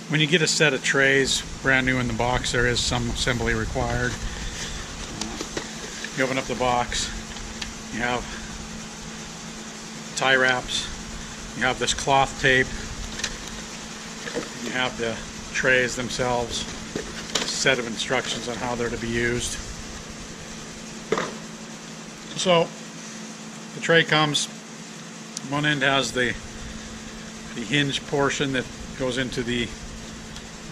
When you get a set of trays brand new in the box, there is some assembly required. You open up the box, you have tie wraps, you have this cloth tape, you have the trays themselves, a set of instructions on how they're to be used. So the tray comes, one end has the hinge portion that goes into the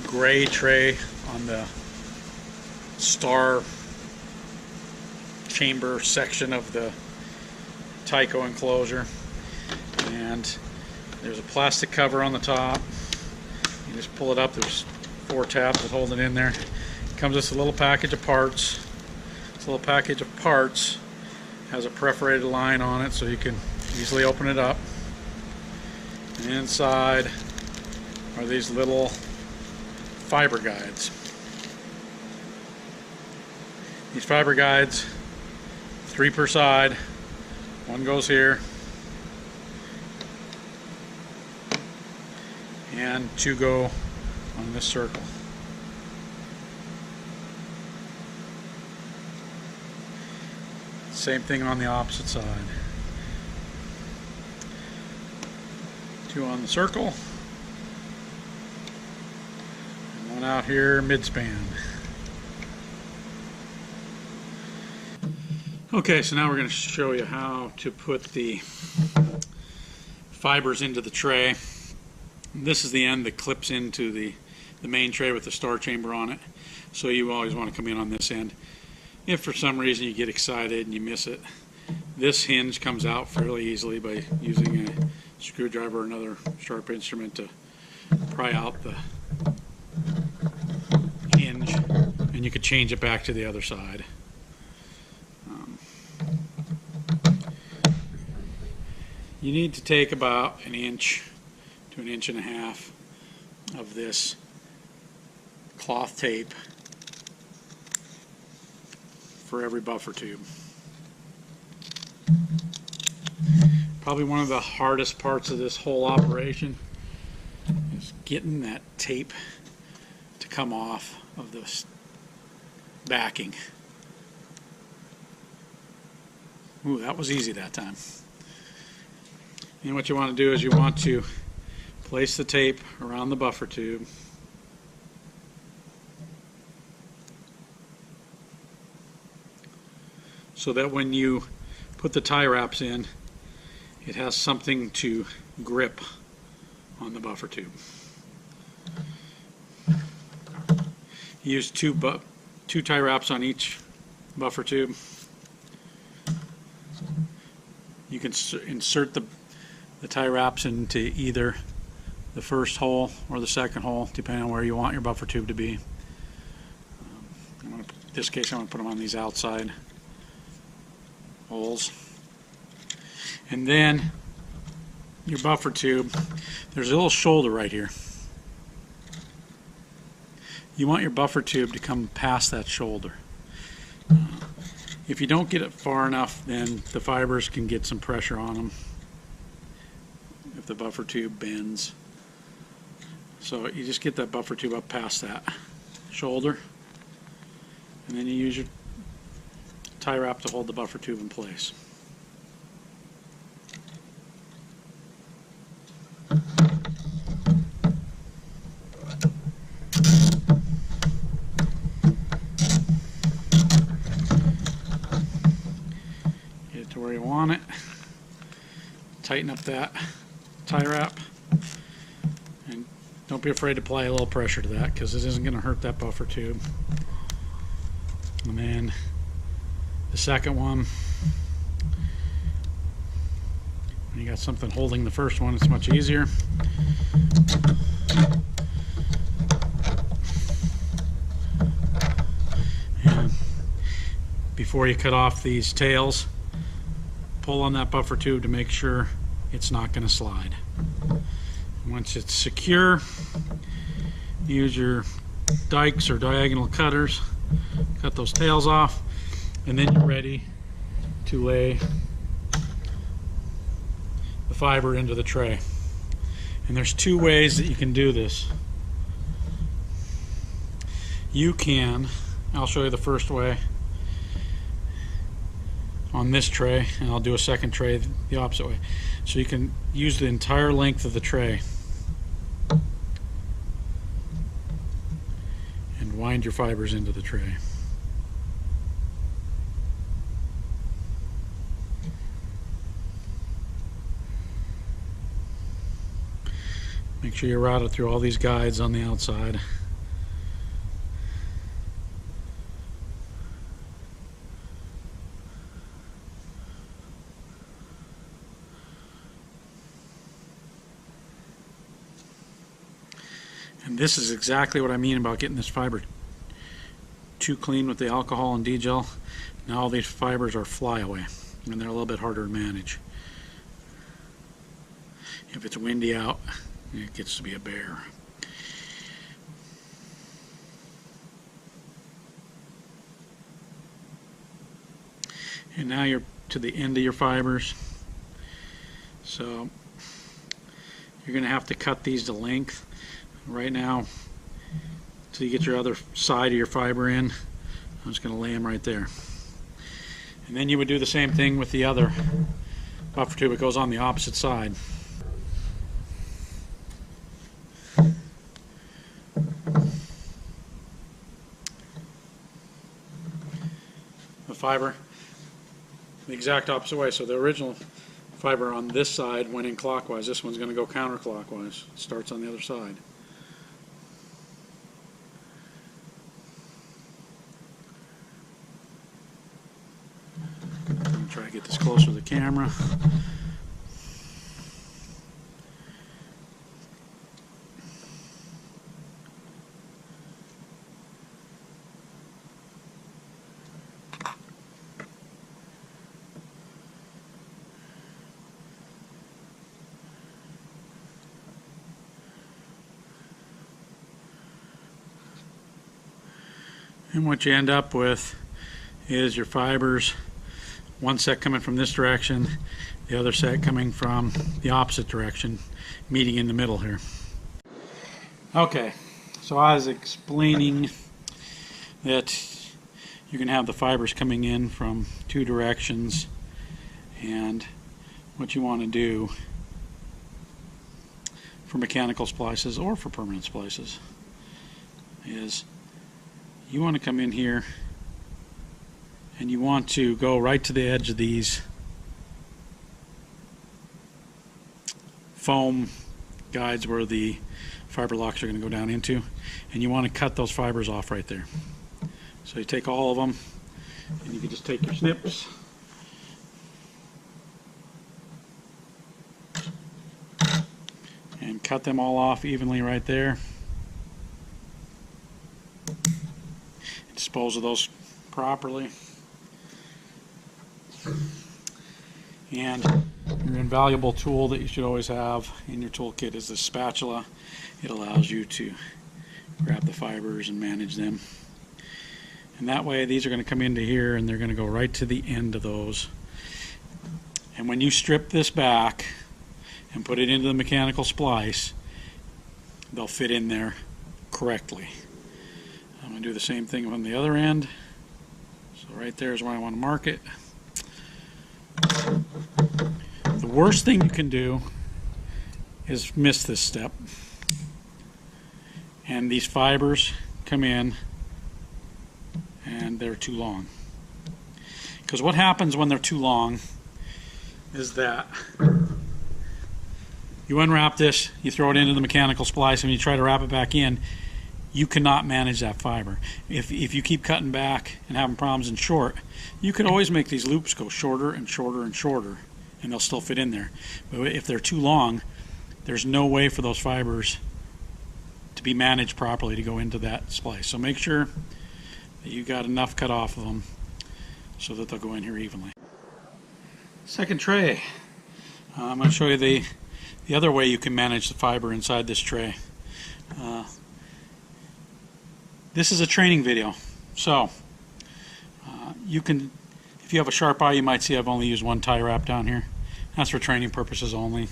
gray tray on the star chamber section of the Tyco enclosure, and there's a plastic cover on the top. You just pull it up, there's 4 tabs that hold it in there. It comes with a little package of parts. This little package of parts has a perforated line on it so you can easily open it up. And inside are these little fiber guides. These fiber guides, 3 per side, 1 goes here, and 2 go on this circle. Same thing on the opposite side. 2 on the circle, and 1 out here mid-span. Okay, so now we're going to show you how to put the fibers into the tray. This is the end that clips into the main tray with the star chamber on it, so you always want to come in on this end. If for some reason you get excited and you miss it, this hinge comes out fairly easily by using a screwdriver or another sharp instrument to pry out the hinge, and you could change it back to the other side. You need to take about 1 inch to 1.5 inches of this cloth tape for every buffer tube. Probably one of the hardest parts of this whole operation is getting that tape to come off of this backing. Ooh, that was easy that time. And what you want to do is you want to place the tape around the buffer tube. So that when you put the tie wraps in, it has something to grip on the buffer tube. Use two tie wraps on each buffer tube. You can insert the tie wraps into either the first hole or the second hole, depending on where you want your buffer tube to be. In this case, I'm going to put them on these outside holes. And then your buffer tube, there's a little shoulder right here. You want your buffer tube to come past that shoulder. If you don't get it far enough, then the fibers can get some pressure on them if the buffer tube bends. So you just get that buffer tube up past that shoulder, and then you use your tie wrap to hold the buffer tube in place. Get it to where you want it. Tighten up that tie wrap, and don't be afraid to apply a little pressure to that, because it isn't going to hurt that buffer tube. And then the second one, when you got something holding the first one, it's much easier. And before you cut off these tails, pull on that buffer tube to make sure it's not going to slide. Once it's secure, use your dikes or diagonal cutters, cut those tails off, and then you're ready to lay the fiber into the tray. And there's 2 ways that you can do this. you can, I'll show you the first way on this tray, and I'll do a second tray the opposite way. So you can use the entire length of the tray and wind your fibers into the tray. Make sure you route it through all these guides on the outside. And this is exactly what I mean about getting this fiber too clean with the alcohol and D-gel. Now all these fibers are flyaway, and they're a little bit harder to manage. If it's windy out, it gets to be a bear. And now you're to the end of your fibers. So you're going to have to cut these to length. Right now, till you get your other side of your fiber in, I'm just going to lay them right there. And then you would do the same thing with the other buffer tube. It goes on the opposite side. The fiber the exact opposite way. So the original fiber on this side went in clockwise. This one's going to go counterclockwise. It starts on the other side. Try to get this closer to the camera. And what you end up with is your fibers, one set coming from this direction, the other set coming from the opposite direction, meeting in the middle here. Okay, so I was explaining that you can have the fibers coming in from two directions, and what you want to do for mechanical splices or for permanent splices is you want to come in here and you want to go right to the edge of these foam guides where the fiber locks are going to go down into, and you want to cut those fibers off right there. So you take all of them and you can just take your snips and cut them all off evenly right there. Dispose of those properly. And your invaluable tool that you should always have in your toolkit is the spatula. It allows you to grab the fibers and manage them. And that way these are going to come into here and they're going to go right to the end of those. And when you strip this back and put it into the mechanical splice, they'll fit in there correctly. I'm going to do the same thing on the other end. So right there is where I want to mark it. The worst thing you can do is miss this step. And these fibers come in and they're too long. Because what happens when they're too long is that you unwrap this, you throw it into the mechanical splice, and you try to wrap it back in, you cannot manage that fiber. If you keep cutting back and having problems in short, you could always make these loops go shorter and shorter and shorter, and they'll still fit in there. But if they're too long, there's no way for those fibers to be managed properly to go into that splice. So make sure that you got enough cut off of them so that they'll go in here evenly. Second tray. I'm going to show you the other way you can manage the fiber inside this tray. This is a training video, so you can, if you have a sharp eye, you might see I've only used one tie wrap down here. That's for training purposes only.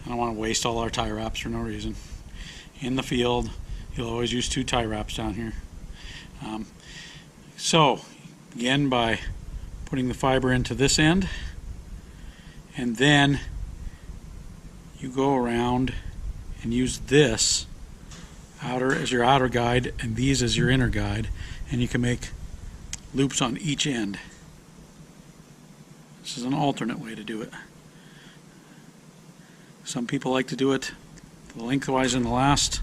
I don't want to waste all our tie wraps for no reason. In the field, you'll always use two tie wraps down here. So begin by putting the fiber into this end, and then you go around and use this outer as your outer guide and these as your inner guide, and you can make loops on each end. This is an alternate way to do it. Some people like to do it lengthwise in the last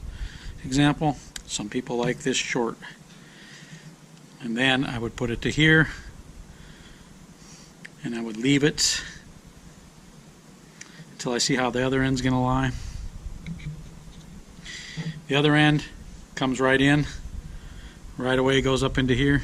example. Some people like this short. And then I would put it to here, and I would leave it until I see how the other end's going to lie. The other end comes right in, right away goes up into here.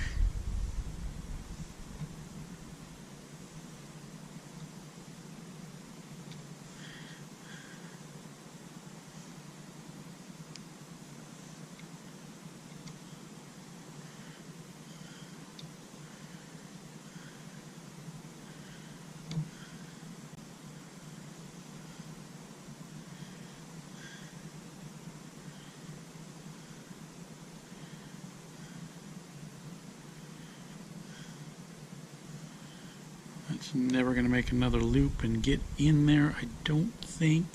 It's never going to make another loop and get in there, I don't think.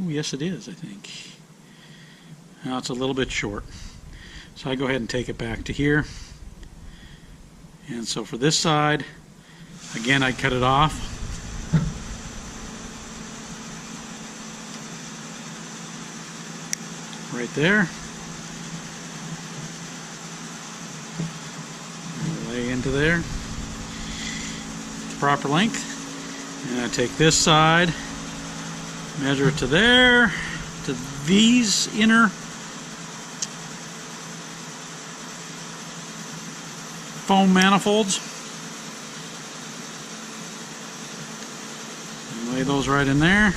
Oh, yes it is, I think. Now it's a little bit short. So I go ahead and take it back to here. And so for this side, again, I cut it off. Right there. Lay into there. Proper length, and I take this side, measure it to there, to these inner foam manifolds, and lay those right in there,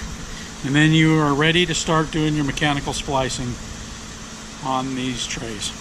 and then you are ready to start doing your mechanical splicing on these trays.